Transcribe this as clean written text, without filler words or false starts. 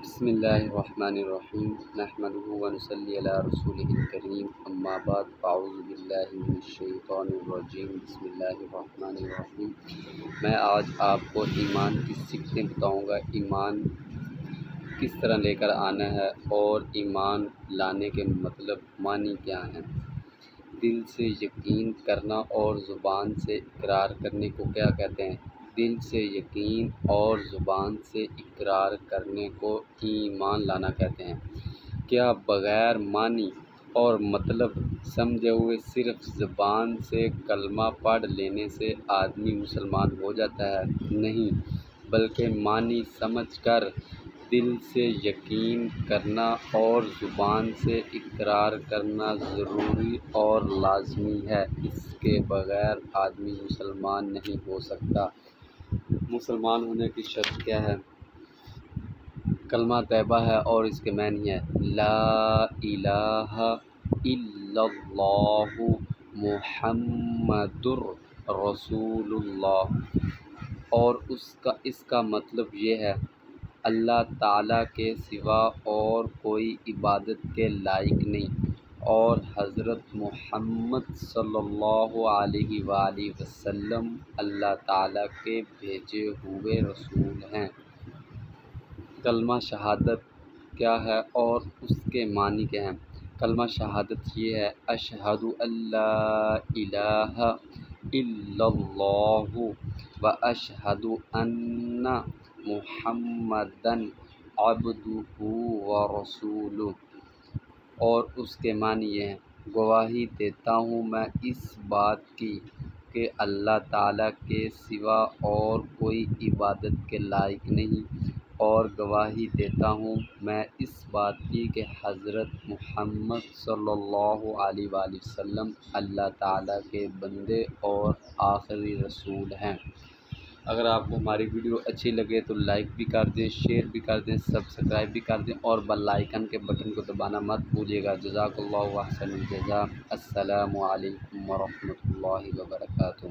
بسم اللہ الرحمن الرحیم نحمدہ ونصلی علی رسولہ الکریم اما بعد فاعوذ باللہ من الشیطان الرجیم بسم اللہ الرحمن الرحیم۔ میں آج آپ کو ایمان کی سکھیں بتاؤں گا، ایمان کس طرح لے کر آنا ہے اور ایمان لانے کے مطلب معنی کیا ہیں۔ دل سے یقین کرنا اور زبان سے اقرار کرنے کو کیا کہتے ہیں؟ دل سے یقین اور زبان سے اقرار کرنے کو ایمان لانا کہتے ہیں۔ کیا بغیر معنی اور مطلب سمجھے ہوئے صرف زبان سے کلمہ پڑھ لینے سے آدمی مسلمان ہو جاتا ہے؟ نہیں، بلکہ معنی سمجھ کر دل سے یقین کرنا اور زبان سے اقرار کرنا ضروری اور لازمی ہے۔ اس کے بغیر آدمی مسلمان نہیں ہو سکتا۔ مسلمان ہونے کی شرط کیا ہے؟ کلمہ طیبہ ہے اور اس کے معنی ہے لا الہ الا اللہ محمد رسول اللہ، اور اس کا مطلب یہ ہے اللہ تعالیٰ کے سوا اور کوئی عبادت کے لائق نہیں، اور حضرت محمد صلی اللہ علیہ وآلہ وسلم اللہ تعالیٰ کے بھیجے ہوئے رسول ہیں۔ کلمہ شہادت کیا ہے اور اس کے معنی کیا ہیں؟ کلمہ شہادت یہ ہے اشہد ان لا الہ الا اللہ و اشہد ان محمدً عبدہ و رسولہ، اور اس کے معنی یہ ہیں گواہی دیتا ہوں میں اس بات کی کہ اللہ تعالیٰ کے سوا اور کوئی عبادت کے لائق نہیں، اور گواہی دیتا ہوں میں اس بات کی کہ حضرت محمد صلی اللہ علیہ وآلہ وسلم اللہ تعالیٰ کے بندے اور آخری رسول ہیں۔ اگر آپ کو ہماری ویڈیو اچھی لگے تو لائک بھی کر دیں، شیئر بھی کر دیں، سبسکرائب بھی کر دیں اور بیل آئیکن کے بٹن کو دبانا مت بھولیے گا۔ جزاک اللہ احسن الجزاء۔ السلام علیکم ورحمۃ اللہ وبرکاتہ۔